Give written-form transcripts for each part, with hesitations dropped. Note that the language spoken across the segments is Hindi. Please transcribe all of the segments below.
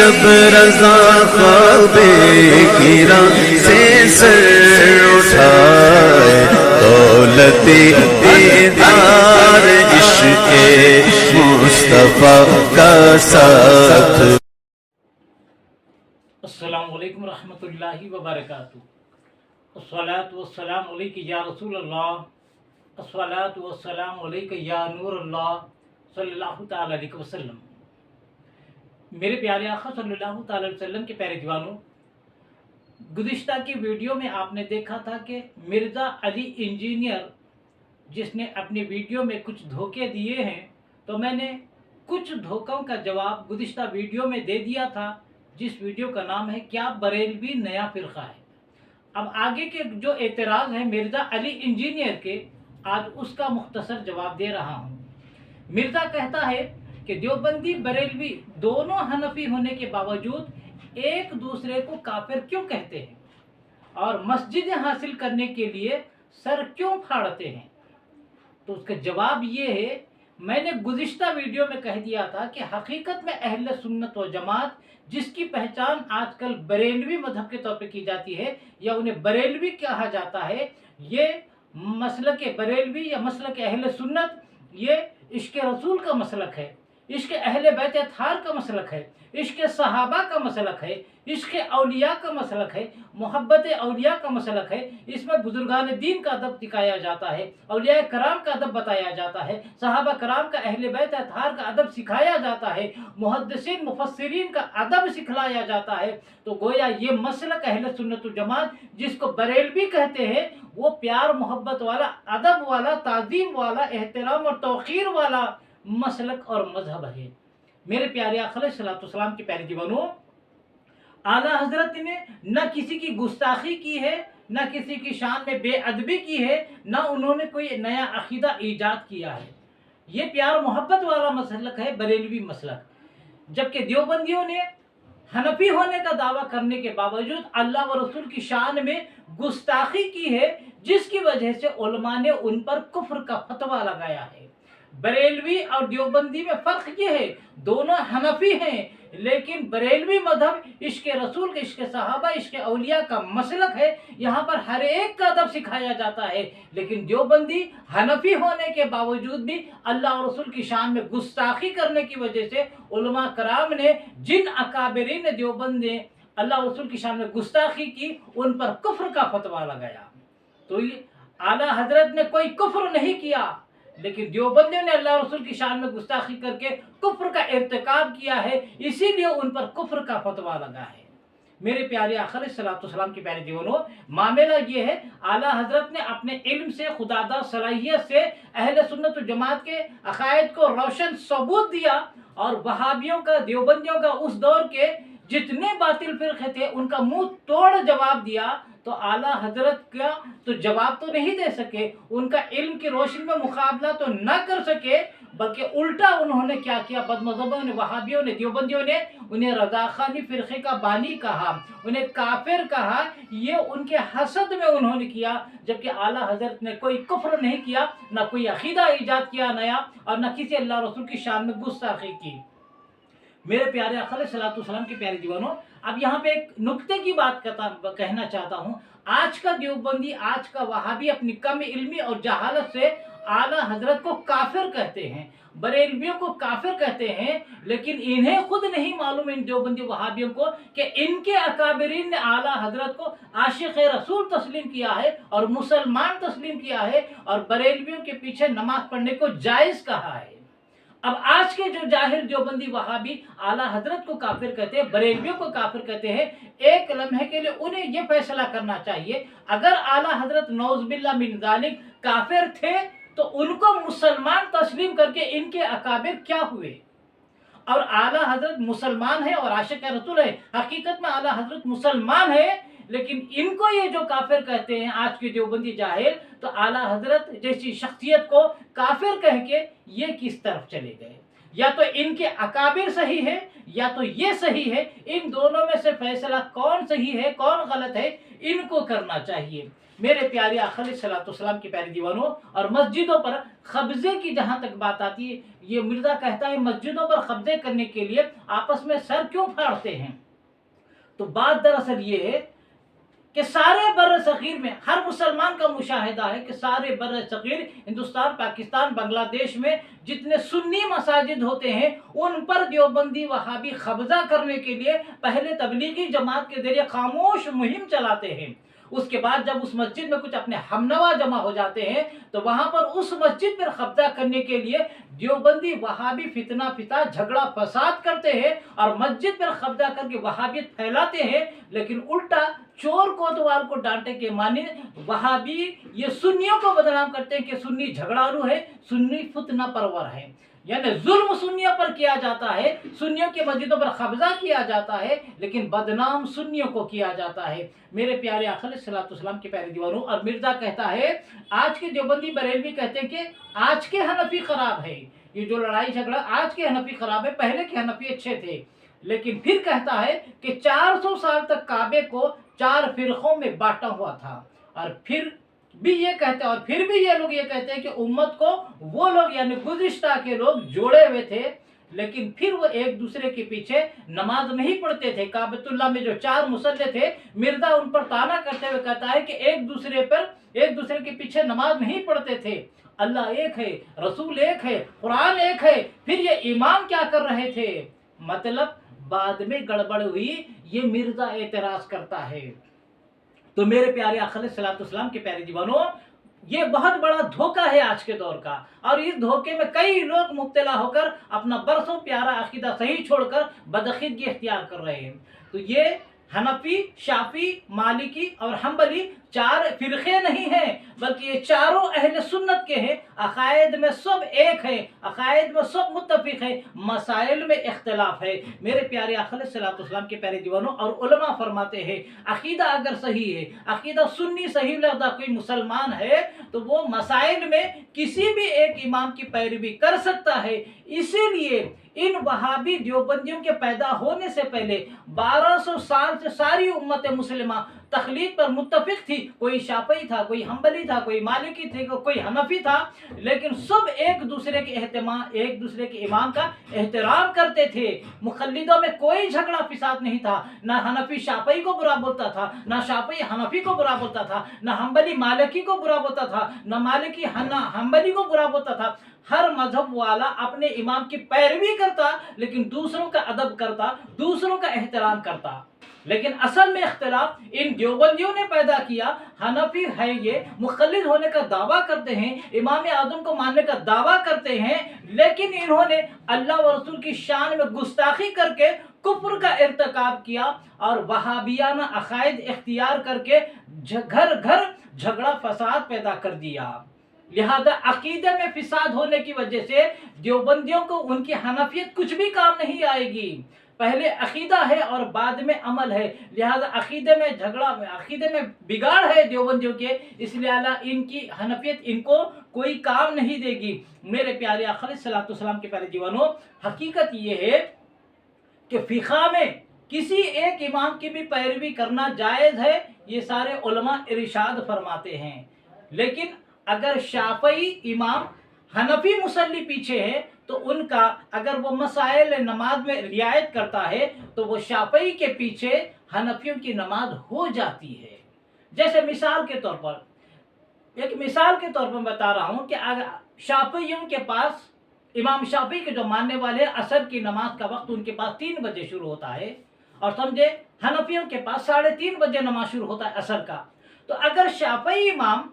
जब रज़ा ख्वाबे गिरा से सर उठाए, दौलते दीदार इश्क़े मुस्तफ़ा का साथ। अस्सलामु अलैकुम रहमतुल्लाहि व बरकातुहू। अस्सलातु वस्सलामु अलैका या रसूल अल्लाह, अस्सलातु वस्सलामु अलैका या नूर अल्लाह सल्लल्लाहु तआला अलैहि वसल्लम। मेरे प्यारे आका सल्लल्लाहु तआला अलैहि वसल्लम के प्यारे दीवानों, गुज़िश्ता की वीडियो में आपने देखा था कि मिर्ज़ा अली इंजीनियर जिसने अपनी वीडियो में कुछ धोखे दिए हैं, तो मैंने कुछ धोखों का जवाब गुज़िश्ता वीडियो में दे दिया था, जिस वीडियो का नाम है क्या बरेलवी नया फ़िरक़ा है। अब आगे के जो एतराज़ है मिर्ज़ा अली इंजीनियर के, आज उसका मुख्तसर जवाब दे रहा हूँ। मिर्ज़ा कहता है कि देवबंदी बरेलवी दोनों हनफी होने के बावजूद एक दूसरे को काफिर क्यों कहते हैं और मस्जिदें हासिल करने के लिए सर क्यों फाड़ते हैं। तो उसका जवाब ये है, मैंने गुज़िश्ता वीडियो में कह दिया था कि हकीकत में अहले सुन्नत व जमात जिसकी पहचान आजकल बरेलवी मजहब के तौर पे की जाती है या उन्हें बरेलवी कहा जाता है, ये मसलक बरेलवी या मसलक अहले सुन्नत ये इश्क़ रसूल का मसलक है, इश्क़ अहले बैत अत्हार का मसलक है, इश्क़ सहाबा का मसलक है, इश्क़ औलिया का मसलक है, मोहब्बत औलिया का मसलक है। इसमें बुजुर्गान दीन का अदब सिखाया जाता है, औलिया कराम का अदब बताया जाता है, सहाबा कराम का अहले बैत अत्हार का अदब सिखाया जाता है, मुहद्दिसीन मुफस्सिरीन का अदब सिखलाया जाता है। तो गोया ये मसलक अहले सुन्नत व जमात जिसको बरेलवी कहते हैं, वो प्यार मोहब्बत वाला, अदब वाला, ताज़ीम वाला, एहतराम और तौक़ीर वाला मसलक और मजहब है। मेरे प्यारे आका अलैहिस्सलातु वस्सलाम के प्यारे दीवानों, आला हजरत ने न किसी की गुस्ताखी की है, न किसी की शान में बेअदबी की है, न उन्होंने कोई नया अकीदा ईजाद किया है। ये प्यार मोहब्बत वाला मसलक है, बरेलवी मसलक। जबकि देवबंदियों ने हनफी होने का दावा करने के बावजूद अल्लाह व रसूल की शान में गुस्ताखी की है, जिसकी वजह से उलमा ने उन पर कुफ्र का फतवा लगाया है। बरेलवी और देवबंदी में फ़र्क ये है, दोनों हनफी हैं, लेकिन बरेलवी मजहब इश्क़ रसूल, इश्क़ सहाबा, इश्क़ औलिया का मसलक है। यहाँ पर हर एक का अदब सिखाया जाता है। लेकिन देवबंदी हनफी होने के बावजूद भी अल्लाह और रसूल की शान में गुस्ताखी करने की वजह से उलमा कराम ने, जिन अकाबिरीन देवबंद ने अल्लाह और रसूल की शान में गुस्ताखी की, उन पर कुफ्र का फतवा लगाया। तो ये आला हजरत ने कोई कुफ्र नहीं किया, लेकिन देवबंदियों ने अल्लाह रसूल की शान में गुस्ताखी करके कुफ्र का इर्तिकाब किया है, इसीलिए उन पर कुफ्र का फतवा लगा है। मेरे प्यारे आका अलैहिस्सलातु वस्सलाम के प्यारे जीवनों, मामला ये है, आला हजरत ने अपने इल्म से, खुदादा सलाहियत से अहले सुन्नत व जमात के अकायद को रोशन सबूत दिया और वहाबियों का, देवबंदियों का, उस दौर के जितने बातिल फिरके थे उनका मुंह तोड़ जवाब दिया। तो आला हजरत का तो जवाब तो नहीं दे सके, उनका इल्म की रोशनी में मुकाबला तो ना कर सके, बल्कि उल्टा उन्होंने क्या किया, बदमज़हबों ने, वहाबियों ने, देवबंदियों ने उन्हें रज़ाख़ानी फ़िरक़े का बानी कहा, उन्हें काफिर कहा। ये उनके हसद में उन्होंने किया, जबकि आला हजरत ने कोई कुफ्र नहीं किया, ना कोई अक़ीदा ईजाद किया नया, और न किसी अल्लाह रसूल की शान में गुस्ताखी की। मेरे प्यारे आका अलैहिस्सलातु वस्सलाम के प्यारे दीवानों, अब यहाँ पे एक नुक्ते की बात कहना चाहता हूँ। आज का देवबंदी, आज का वहाबी अपनी कम इल्मी और जहालत से आला हजरत को काफिर कहते हैं, बरेलवियों को काफिर कहते हैं, लेकिन इन्हें खुद नहीं मालूम, इन देवबंदी वहाबियों को, कि इनके अकाबिरीन ने आला हजरत को आशिक़ रसूल तस्लीम किया है और मुसलमान तस्लीम किया है और बरेलवियों के पीछे नमाज पढ़ने को जायज़ कहा है। अब आज के जो जाहिल देवबंदी वहाबी आला हजरत को काफिर कहते हैं, बरेलवियों को काफिर कहते हैं, एक लम्हे के लिए उन्हें यह फैसला करना चाहिए, अगर आला हजरत नौज़ुबिल्लाह मिन ज़ालिक काफिर थे तो उनको मुसलमान तस्लीम करके इनके अकाबिर क्या हुए। और आला हजरत मुसलमान है और आशिक़ रसूल है, हकीकत में आला हजरत मुसलमान है, लेकिन इनको ये जो काफिर कहते हैं आज के देवबंदी जाहिल, तो आला हजरत जैसी शख्सियत को काफिर कह के ये किस तरफ चले गए। या तो इनके अकाबिर सही है या तो ये सही है, इन दोनों में से फैसला कौन सही है कौन गलत है इनको करना चाहिए। मेरे प्यारे आका अलैहिस्सलाम के प्यारे दीवानों, और मस्जिदों पर कब्जे की जहाँ तक बात आती है, ये मिर्जा कहता है मस्जिदों पर कब्जे करने के लिए आपस में सर क्यों फाड़ते हैं। तो बात दरअसल ये है कि सारे बर सग़ीर में हर मुसलमान का मुशाहिदा है कि सारे बर सग़ीर हिंदुस्तान, पाकिस्तान, बांग्लादेश में जितने सुन्नी मसाजिद होते हैं उन पर देवबंदी वहाबी कब्जा करने के लिए पहले तबलीगी जमात के जरिए खामोश मुहिम चलाते हैं। उसके बाद जब उस मस्जिद में कुछ अपने हमनवा जमा हो जाते हैं तो वहां पर उस मस्जिद पर कब्जा करने के लिए देवबंदी वहाबी फितना फिता झगड़ा फसाद करते हैं और मस्जिद पर कब्जा करके वहाबियत फैलाते हैं। लेकिन उल्टा चोर कोतवाल को डांटे के माने वहाबी ये सुन्नियों को बदनाम करते हैं कि सुन्नी झगड़ालू है, सुन्नी फितना परवर है। यानी जुल्म सुन्नियों पर किया जाता है, सुन्नियों की मस्जिदों पर कब्जा किया जाता है, लेकिन बदनाम सुन्नियों को किया जाता है। मेरे प्यारे आका अलैहिस्सलाम के प्यारे दीवानों, और मिर्जा कहता है आज के देवबंदी बरेलवी कहते हैं कि आज के हनफी खराब है। ये जो लड़ाई झगड़ा आज के हनफी खराब है, पहले के हनफी अच्छे थे। लेकिन फिर कहता है कि 400 साल तक काबे को 4 फिरकों में बांटा हुआ था, और फिर भी ये कहते हैं, और फिर भी ये लोग ये कहते हैं कि उम्मत को वो लोग यानी गुज़िश्ता के लोग जोड़े हुए थे, लेकिन फिर वो एक दूसरे के पीछे नमाज नहीं पढ़ते थे। काबतुल्लाह में जो 4 मुसल्ले थे, मिर्जा उन पर ताना करते हुए कहता है कि एक दूसरे के पीछे नमाज नहीं पढ़ते थे। अल्लाह एक है, रसूल एक है, कुरान एक है, फिर ये इमाम क्या कर रहे थे। मतलब बाद में गड़बड़ हुई, ये मिर्जा एतराज करता है। तो मेरे प्यारे आका अलैहिस्सलाम के प्यारे दीवानों, ये बहुत बड़ा धोखा है आज के दौर का, और इस धोखे में कई लोग मुब्तला होकर अपना बरसों प्यारा अकीदा सही छोड़कर बदअकीदगी इख्तियार कर रहे हैं। तो ये हनफी, शाफी, मालिकी और हम्बली 4 फिरके नहीं हैं, बल्कि ये चारों अहले सुन्नत के हैं। अकायद में सब एक है, अकायद में सब मुत्तफिक है, मसाइल में इख्तलाफ है। मेरे प्यारे आका अलैहिस्सलाम के प्यारे दीवानों, और उलमा फरमाते हैं अकीदा अगर सही है, अकीदा सुन्नी सही लगता कोई मुसलमान है तो वो मसाइल में किसी भी एक इमाम की पैरवी कर सकता है। इसीलिए इन वहाबी देवबंदियों के पैदा होने से पहले 1200 साल से सारी उम्मत मुस्लिमा तखलीद पर मुत्तफिक थी। कोई शाफई था, कोई हम्बली था, कोई मालिकी थे, कोई हनफी था, लेकिन सब एक दूसरे के इमाम का एहतराम करते थे। मुखल्लिदों में कोई झगड़ा फिसाद नहीं था, ना हनफी शाफई को बुरा बोलता था, ना शाफई हनफी को बुरा बोलता था, ना हम्बली मालिकी को बुरा बोलता था, ना मालिकी हम्बली को बुरा बोलता था। हर मजहब वाला अपने इमाम की पैरवी करता, लेकिन दूसरों का अदब करता, दूसरों का एहतराम करता। लेकिन असल में इख्तिलाफ इन देवबंदियों ने पैदा किया। हनफी है ये, मुखल्लिद होने का दावा करते हैं, इमाम आदम को मानने का दावा करते हैं, लेकिन इन्होंने अल्लाह व रसूल की शान में गुस्ताखी करके कुफ्र का इर्तिकाब किया और वहाबियाना अकायद इख्तियार करके घर घर झगड़ा फसाद पैदा कर दिया। लिहाजा अकीदे में फिसाद होने की वजह से देवबंदियों को उनकी हनफियत कुछ भी काम नहीं आएगी। पहले अकीदा है और बाद में अमल है, लिहाजा अकीदे में झगड़ा, अकीदे में बिगाड़ है देवबंदियों के, इसलिए अल्लाह इनकी हनफियत इनको कोई काम नहीं देगी। मेरे प्यारे आका अलैहिस्सलाम के प्यारे दीवानों, हकीकत ये है कि फिक़ा में किसी एक इमाम की भी पैरवी करना जायज़ है, ये सारे उलमा इरशाद फरमाते हैं। लेकिन अगर शाफई इमाम हनफी मुसल्ली पीछे है तो उनका अगर वो मसाइल नमाज में रियायत करता है तो वो शाफई के पीछे हनफियों की नमाज हो जाती है। जैसे मिसाल के तौर पर बता रहा हूँ कि अगर शाफियों के पास, इमाम शाफी के जो मानने वाले असर की नमाज का वक्त उनके पास 3 बजे शुरू होता है, और समझे हनफियों के पास 3:30 बजे नमाज शुरू होता है असर का। तो अगर शाफी इमाम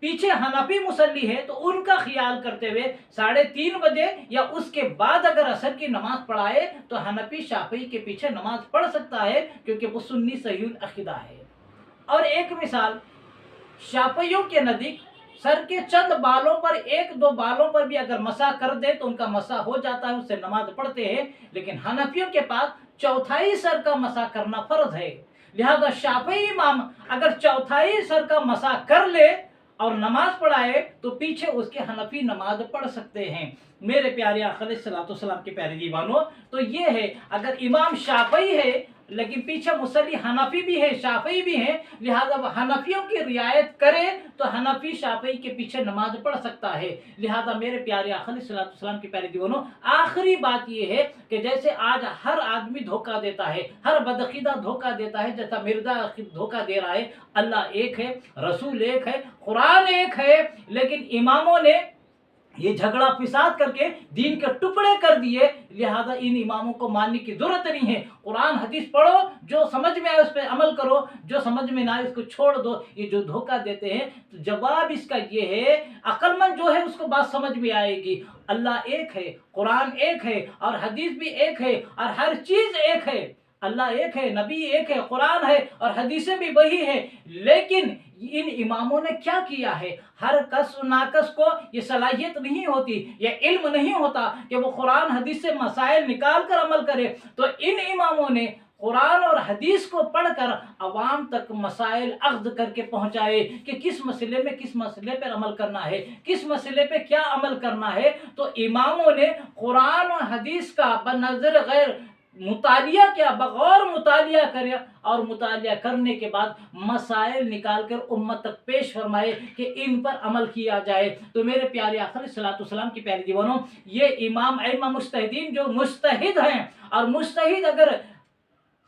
पीछे हनफी मुसल्ली है तो उनका ख्याल करते हुए 3:30 बजे या उसके बाद अगर असर की नमाज पढ़ाए तो हनफी शाफी के पीछे नमाज पढ़ सकता है, क्योंकि वो सुन्नी सहीहुल अकीदा है। और एक मिसाल, शाफियों के नज़दीक सर के चंद बालों पर, 1-2 बालों पर भी अगर मसा कर दे तो उनका मसा हो जाता है, उससे नमाज पढ़ते हैं। लेकिन हनफियों के पास चौथाई सर का मसा करना फर्ज है। लिहाजा शाफी इमाम अगर चौथाई सर का मसा कर ले और नमाज पढ़ाए तो पीछे उसके हनफी नमाज पढ़ सकते हैं। मेरे प्यारे आका अलैहिस्सलातु वस्सलाम के प्यारे दीवानों, तो ये है, अगर इमाम शाफई है लेकिन पीछे मुसल्ली हनफी भी है, शाफई भी है, लिहाजा वह हनफियों की रियायत करे तो हनफी शाफई के पीछे नमाज पढ़ सकता है। लिहाजा मेरे प्यारे आका अलैहिस्सलातु वस्सलाम के प्यारे दीवानों, आखिरी बात ये है कि जैसे आज हर आदमी धोखा देता है, हर बदअकीदा धोखा देता है, जैसा मिर्जा धोखा दे रहा है, अल्लाह एक है, रसूल एक है, कुरान एक है, लेकिन इमामों ने ये झगड़ा फिसाद करके दीन के टुकड़े कर दिए। लिहाजा इन इमामों को मानने की जरूरत नहीं है। कुरान हदीस पढ़ो, जो समझ में आए उस पर अमल करो, जो समझ में ना आए उसको छोड़ दो। ये जो धोखा देते हैं, तो जवाब इसका ये है, अक्लमंद जो है उसको बात समझ में आएगी। अल्लाह एक है, कुरान एक है, और हदीस भी एक है, और हर चीज एक है। अल्लाह एक है, नबी एक है, कुरान है, और हदीसें भी वही है। लेकिन इन इमामों ने क्या किया है, हर कस नाकस को ये सलाहियत नहीं होती, ये इल्म नहीं होता कि वो कुरान हदीस से मसाइल निकाल कर अमल करे। तो इन इमामों ने कुरान और हदीस को पढ़कर अवाम तक मसाइल अख्द करके पहुंचाए कि किस मसले में किस मसले पर अमल करना है, किस मसले पे क्या अमल करना है। तो इमामों ने कुरान और हदीस का बनज़र गैर मुतालिया किया, बगौर मुतालिया करे, और मुतालिया करने के बाद मसाइल निकाल कर उम्मत तक पेश फरमाए कि इन पर अमल किया जाए। तो मेरे प्यारे आका अलैहिस्सलातु वस्सलाम की प्यारी दीवानों, ये इमाम अइम्मा मुज्तहिदीन जो मुज्तहिद हैं, और मुज्तहिद अगर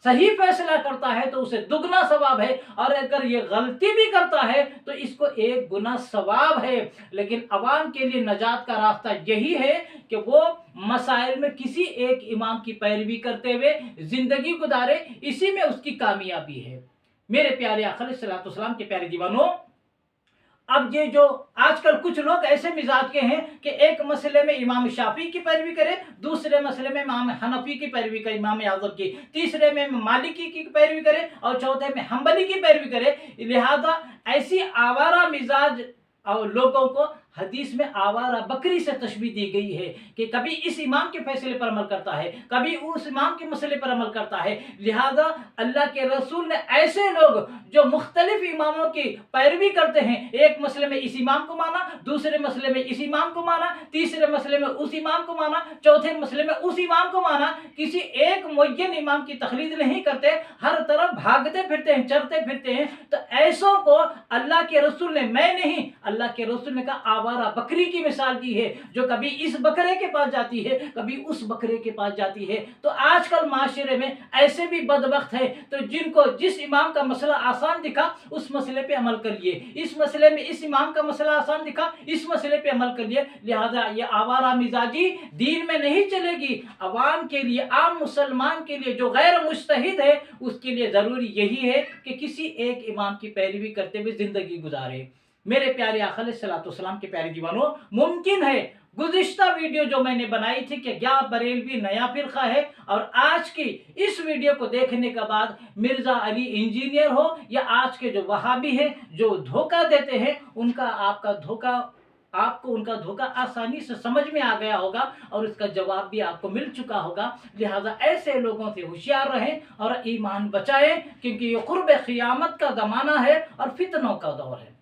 सही फैसला करता है तो उसे दुगना सवाब है, और अगर ये गलती भी करता है तो इसको एक गुना सवाब है। लेकिन अवाम के लिए नजात का रास्ता यही है कि वो मसाइल में किसी एक इमाम की पैरवी करते हुए जिंदगी गुजारे, इसी में उसकी कामयाबी है। मेरे प्यारे आका अलैहिस्सलातु वस्सलाम के प्यारे दीवानों, अब ये जो आजकल कुछ लोग ऐसे मिजाज के हैं कि एक मसले में इमाम शाफी की पैरवी करे, दूसरे मसले में इमाम हनफी की पैरवी करे, इमाम आज़म की, तीसरे में मालिकी की पैरवी करे, और चौथे में हम्बली की पैरवी करे। लिहाजा ऐसी आवारा मिजाज और लोगों को हदीस में आवारा बकरी से तशबीह दी गई है कि कभी इस इमाम के फैसले पर अमल करता है, कभी उस इमाम के मसले पर अमल करता है। लिहाजा अल्लाह के रसूल ने ऐसे लोग जो मुख्तलिफ इमामों की पैरवी करते हैं, एक मसले में इस इमाम को माना, दूसरे मसले में इस इमाम को माना, तीसरे मसले में उस इमाम को माना, चौथे मसले में उस इमाम को माना, किसी एक मुय्यन इमाम की तकलीद नहीं करते, हर तरफ भागते फिरते हैं, चरते फिरते हैं। तो ऐसों को अल्लाह के रसूल ने, मैं नहीं, अल्लाह के रसूल ने कहा आवारा बकरी की मिसाल दी है, जो कभी इस बकरे के पास जाती है, कभी उस बकरे के पास जाती है। तो आजकल माशरे में ऐसे भी बदबख्त है, तो जिनको जिस इमाम का मसला आसान दिखा उस मसले पे अमल करिए, इस मसले में इस इमाम का मसला आसान दिखा, इस मसले पे अमल करिए। लिहाजा ये आवारा मिजाजी दीन में नहीं चलेगी। अवाम के लिए, आम मुसलमान के लिए जो गैर मुज्तहिद है, उसके लिए जरूरी यही है कि किसी एक इमाम की पैरवी करते हुए जिंदगी गुजारे। मेरे प्यारे आका अलैहिस्सलातु वस्सलाम के प्यारे दीवानों, मुमकिन है गुज़िश्ता वीडियो जो मैंने बनाई थी कि क्या बरेलवी नया फिरका है, और आज की इस वीडियो को देखने के बाद मिर्जा अली इंजीनियर हो, या आज के जो वहाबी हैं जो धोखा देते हैं, आपको उनका धोखा आसानी से समझ में आ गया होगा, और इसका जवाब भी आपको मिल चुका होगा। लिहाजा ऐसे लोगों से होशियार रहें और ईमान बचाएं, क्योंकि ये कुर्ब क़ियामत का ज़माना है और फितनों का दौर है।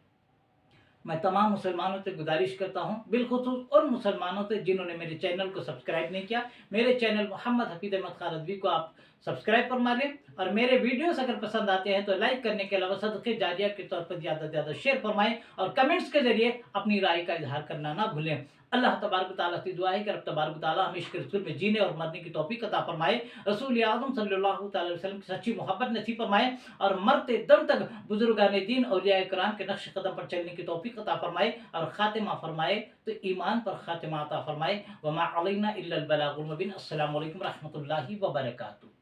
मैं तमाम मुसलमानों से गुजारिश करता हूँ, बिलखुसूस उन मुसलमानों से जिन्होंने मेरे चैनल को सब्सक्राइब नहीं किया, मेरे चैनल मोहम्मद हफीज़ अहमद खान रज़वी को आप सब्सक्राइब फरमा लें, और मेरे वीडियोस अगर पसंद आते हैं तो लाइक करने के अलावा सदक़े जारिया के तौर पर ज़्यादा से ज़्यादा शेयर फरमाएं, और कमेंट्स के ज़रिए अपनी राय का इजहार करना ना भूलें। अल्लाह तबारक व तआला से दुआ है कि रब तबारक व तआला हमें इश्क़ रसूल में जीने और मरने की तौफीक अता फरमाए, रसूल आज़म सल्लल्लाहु अलैहि वसल्लम की सच्ची मोहब्बत नसीब फरमाए, और मरते दम तक बुजुर्गान दीन औलिया किराम के नक्श कदम पर चलने की तौफीक अता फरमाए, और खातिमा फरमाए तो ईमान पर खातिमा अता फरमाए। वमा अलैना इल्लल बलागुल मुबीन। अस्सलामु अलैकुम रहमतुल्लाहि व बरकातुहू।